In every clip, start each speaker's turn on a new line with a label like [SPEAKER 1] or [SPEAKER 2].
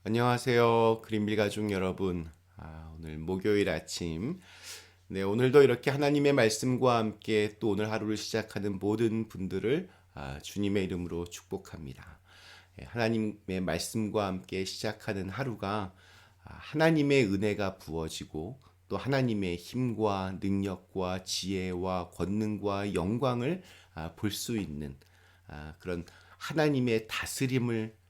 [SPEAKER 1] 안녕하세요. 그린빌 가족 여러분. 오늘 목요일 아침. 네, 오늘도 이렇게 하나님의 말씀과 함께 또 오늘 하루를 시작하는 모든 분들을 주님의 이름으로 축복합니다. 하나님의 말씀과 함께 시작하는 하루가 하나님의 은혜가 부어지고 또 하나님의 힘과 능력과 지혜와 권능과 영광을 볼 수 있는 그런 하나님의 다스림을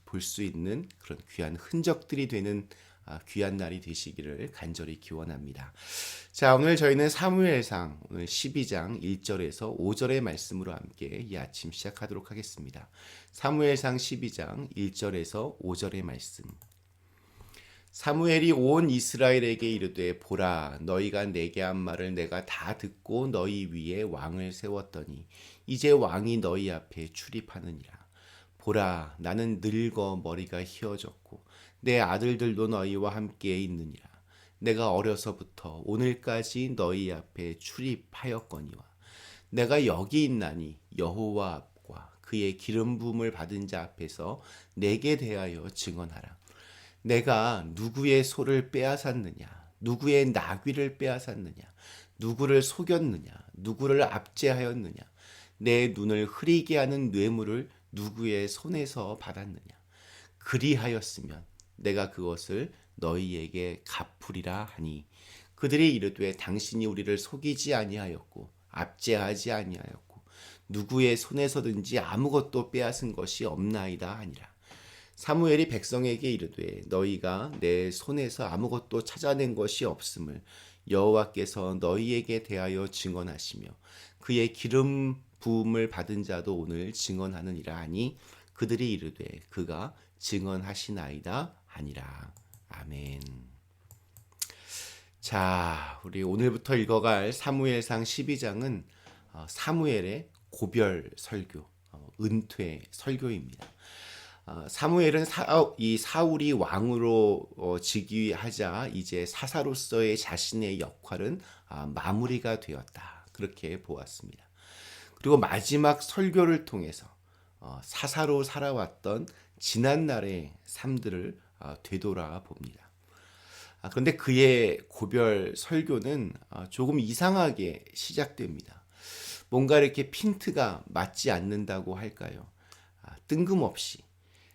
[SPEAKER 1] 볼 수 있는 그런 귀한 흔적들이 되는 귀한 날이 되시기를 간절히 기원합니다. 자, 오늘 저희는 사무엘상 오늘 12장 1절에서 5절의 말씀으로 함께 이 아침 시작하도록 하겠습니다. 사무엘상 12장 1절에서 5절의 말씀. 사무엘이 온 이스라엘에게 이르되 보라 너희가 내게 한 말을 내가 다 듣고 너희 위에 왕을 세웠더니 이제 왕이 너희 앞에 출입하느니라. 보라 나는 늙어 머리가 휘어졌고 내 아들들도 너희와 함께 있느니라. 내가 어려서부터 오늘까지 너희 앞에 출입하였거니와 내가 여기 있나니 여호와 앞과 그의 기름 부음을 받은 자 앞에서 내게 대하여 증언하라. 내가 누구의 소를 빼앗았느냐 누구의 나귀를 빼앗았느냐 누구를 속였느냐 누구를 압제하였느냐 내 눈을 흐리게 하는 뇌물을 누구의 손에서 받았느냐 그리하였으면 내가 그것을 너희에게 갚으리라 하니 그들이 이르되 당신이 우리를 속이지 아니하였고 압제하지 아니하였고 누구의 손에서든지 아무것도 빼앗은 것이 없나이다 하니라. 사무엘이 백성에게 이르되 너희가 내 손에서 아무것도 찾아낸 것이 없음을 여호와께서 너희에게 대하여 증언하시며 그의 기름 부음을 받은 자도 오늘 증언하느니라 하니 그들이 이르되 그가 증언하시나이다 하니라. 아멘. 자, 우리 오늘부터 읽어갈 사무엘상 12장은 사무엘의 고별 설교, 은퇴 설교입니다. 사무엘은 이 사울이 왕으로 즉위하자 이제 사사로서의 자신의 역할은 마무리가 되었다. 그렇게 보았습니다. 그리고 마지막 설교를 통해서 사사로 살아왔던 지난날의 삶들을 되돌아 봅니다. 그런데 그의 고별 설교는 조금 이상하게 시작됩니다. 뭔가 이렇게 핀트가 맞지 않는다고 할까요? 뜬금없이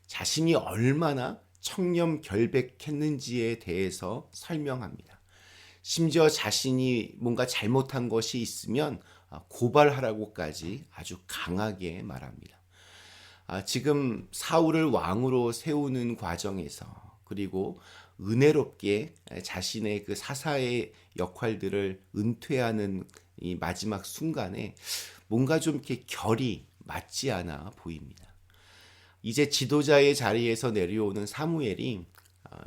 [SPEAKER 1] 자신이 얼마나 청렴결백했는지에 대해서 설명합니다. 심지어 자신이 뭔가 잘못한 것이 있으면 고발하라고까지 아주 강하게 말합니다. 지금 사울을 왕으로 세우는 과정에서 그리고 은혜롭게 자신의 그 사사의 역할들을 은퇴하는 이 마지막 순간에 뭔가 좀 이렇게 결이 맞지 않아 보입니다. 이제 지도자의 자리에서 내려오는 사무엘이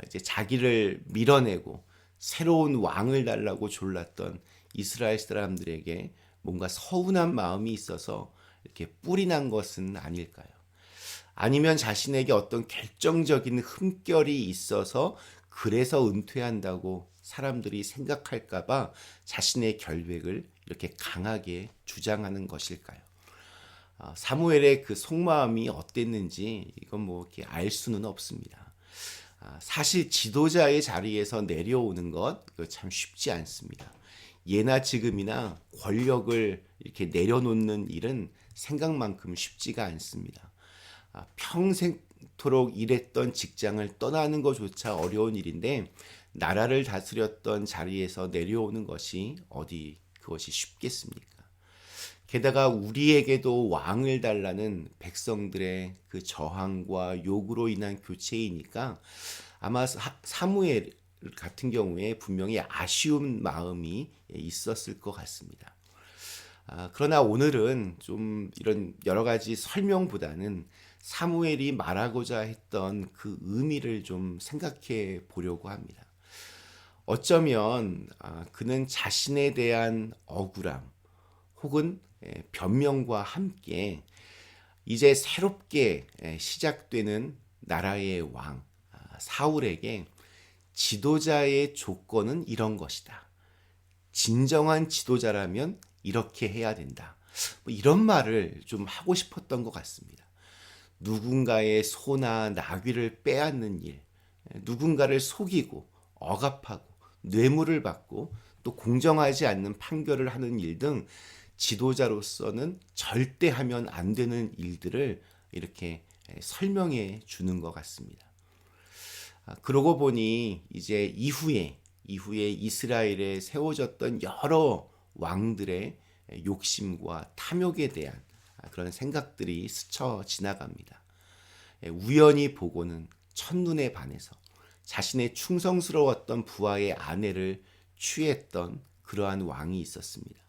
[SPEAKER 1] 이제 자기를 밀어내고 새로운 왕을 달라고 졸랐던 이스라엘 사람들에게 뭔가 서운한 마음이 있어서 이렇게 뿔이 난 것은 아닐까요? 아니면 자신에게 어떤 결정적인 흠결이 있어서 그래서 은퇴한다고 사람들이 생각할까봐 자신의 결백을 이렇게 강하게 주장하는 것일까요? 사무엘의 그 속마음이 어땠는지 이건 뭐 이렇게 알 수는 없습니다. 사실 지도자의 자리에서 내려오는 것 참 쉽지 않습니다. 예나 지금이나 권력을 이렇게 내려놓는 일은 생각만큼 쉽지가 않습니다. 평생토록 일했던 직장을 떠나는 것조차 어려운 일인데 나라를 다스렸던 자리에서 내려오는 것이 어디 그것이 쉽겠습니까? 게다가 우리에게도 왕을 달라는 백성들의 그 저항과 요구로 인한 교체이니까 아마 사무엘 같은 경우에 분명히 아쉬운 마음이 있었을 것 같습니다. 그러나 오늘은 좀 이런 여러 가지 설명보다는 사무엘이 말하고자 했던 그 의미를 좀 생각해 보려고 합니다. 어쩌면 그는 자신에 대한 억울함 혹은 변명과 함께 이제 새롭게 시작되는 나라의 왕 사울에게 지도자의 조건은 이런 것이다. 진정한 지도자라면 이렇게 해야 된다. 뭐 이런 말을 좀 하고 싶었던 것 같습니다. 누군가의 소나 나귀를 빼앗는 일, 누군가를 속이고 억압하고 뇌물을 받고 또 공정하지 않는 판결을 하는 일 등 지도자로서는 절대 하면 안 되는 일들을 이렇게 설명해 주는 것 같습니다. 그러고 보니 이제 이후에 이스라엘에 세워졌던 여러 왕들의 욕심과 탐욕에 대한 그런 생각들이 스쳐 지나갑니다. 우연히 보고는 첫눈에 반해서 자신의 충성스러웠던 부하의 아내를 취했던 그러한 왕이 있었습니다.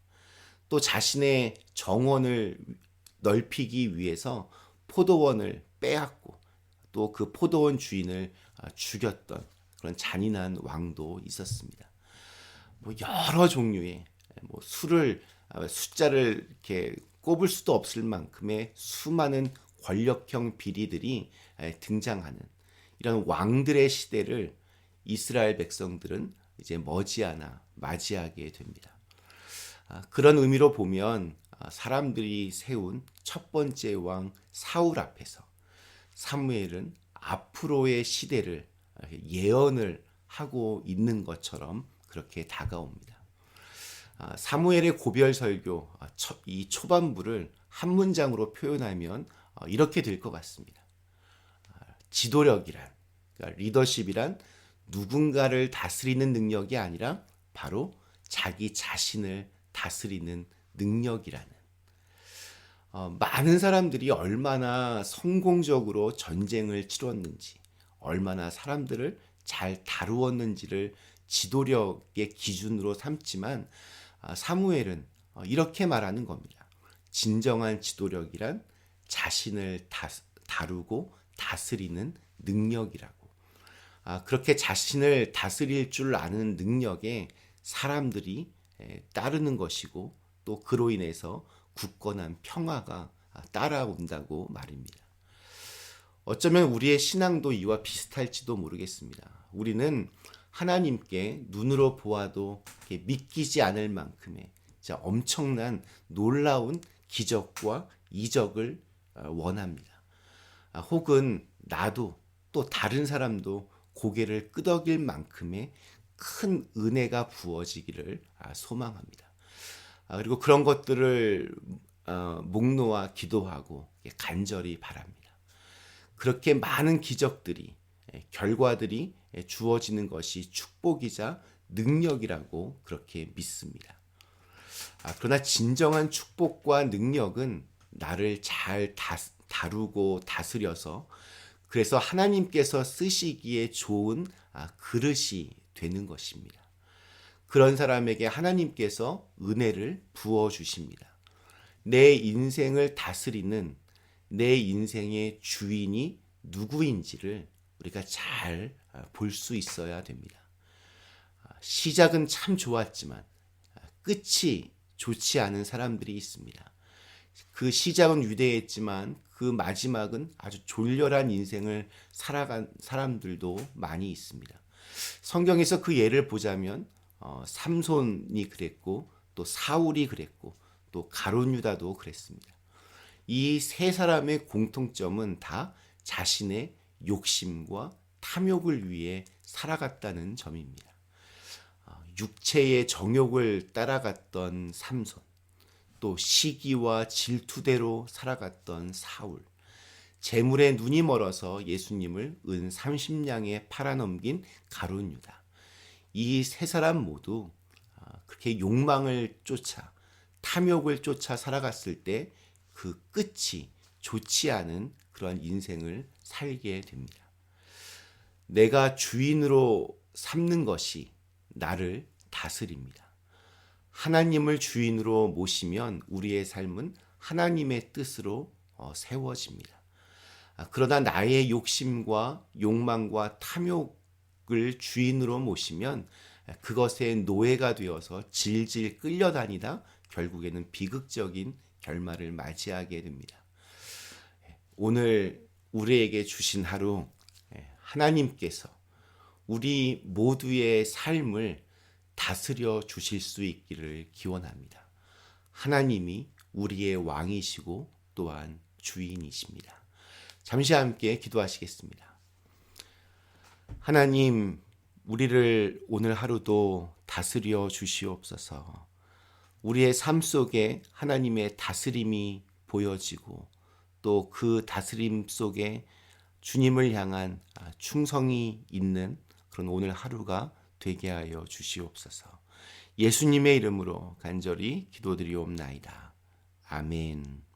[SPEAKER 1] 또 자신의 정원을 넓히기 위해서 포도원을 빼앗고 또 그 포도원 주인을 죽였던 그런 잔인한 왕도 있었습니다. 여러 종류의 숫자를 이렇게 꼽을 수도 없을 만큼의 수많은 권력형 비리들이 등장하는 이런 왕들의 시대를 이스라엘 백성들은 이제 머지않아 맞이하게 됩니다. 그런 의미로 보면 사람들이 세운 첫 번째 왕 사울 앞에서 사무엘은 앞으로의 시대를 예언을 하고 있는 것처럼 그렇게 다가옵니다. 사무엘의 고별 설교 이 초반부를 한 문장으로 표현하면 이렇게 될 것 같습니다. 지도력이란, 그러니까 리더십이란 누군가를 다스리는 능력이 아니라 바로 자기 자신을 다스리는 능력이라는. 많은 사람들이 얼마나 성공적으로 전쟁을 치렀는지, 얼마나 사람들을 잘 다루었는지를 지도력의 기준으로 삼지만 사무엘은 이렇게 말하는 겁니다. 진정한 지도력이란 자신을 다루고 다스리는 능력이라고. 그렇게 자신을 다스릴 줄 아는 능력에 사람들이 따르는 것이고 또 그로 인해서 굳건한 평화가 따라온다고 말입니다. 어쩌면 우리의 신앙도 이와 비슷할지도 모르겠습니다. 우리는 하나님께 눈으로 보아도 믿기지 않을 만큼의 엄청난 놀라운 기적과 이적을 원합니다. 혹은 나도 또 다른 사람도 고개를 끄덕일 만큼의 큰 은혜가 부어지기를 소망합니다. 그리고 그런 것들을 목놓아 기도하고 간절히 바랍니다. 그렇게 많은 기적들이 결과들이 주어지는 것이 축복이자 능력이라고 그렇게 믿습니다. 그러나 진정한 축복과 능력은 나를 잘 다루고 다스려서 그래서 하나님께서 쓰시기에 좋은 그릇이 되는 것입니다. 그런 사람에게 하나님께서 은혜를 부어주십니다. 내 인생을 다스리는 내 인생의 주인이 누구인지를 우리가 잘 볼 수 있어야 됩니다. 시작은 참 좋았지만 끝이 좋지 않은 사람들이 있습니다. 그 시작은 위대했지만 그 마지막은 아주 졸렬한 인생을 살아간 사람들도 많이 있습니다. 성경에서 그 예를 보자면 삼손이 그랬고 또 사울이 그랬고 또 가룟 유다도 그랬습니다. 이 세 사람의 공통점은 다 자신의 욕심과 탐욕을 위해 살아갔다는 점입니다. 육체의 정욕을 따라갔던 삼손, 또 시기와 질투대로 살아갔던 사울, 재물에 눈이 멀어서 예수님을 은 30냥에 팔아넘긴 가룟 유다. 이 세 사람 모두 그렇게 욕망을 쫓아 탐욕을 쫓아 살아갔을 때 그 끝이 좋지 않은 그러한 인생을 살게 됩니다. 내가 주인으로 삼는 것이 나를 다스립니다. 하나님을 주인으로 모시면 우리의 삶은 하나님의 뜻으로 세워집니다. 그러나 나의 욕심과 욕망과 탐욕을 주인으로 모시면 그것의 노예가 되어서 질질 끌려다니다 결국에는 비극적인 결말을 맞이하게 됩니다. 오늘 우리에게 주신 하루 하나님께서 우리 모두의 삶을 다스려 주실 수 있기를 기원합니다. 하나님이 우리의 왕이시고 또한 주인이십니다. 잠시 함께 기도하시겠습니다. 하나님, 우리를 오늘 하루도 다스려 주시옵소서. 우리의 삶 속에 하나님의 다스림이 보여지고 또 그 다스림 속에 주님을 향한 충성이 있는 그런 오늘 하루가 되게 하여 주시옵소서. 예수님의 이름으로 간절히 기도드리옵나이다. 아멘.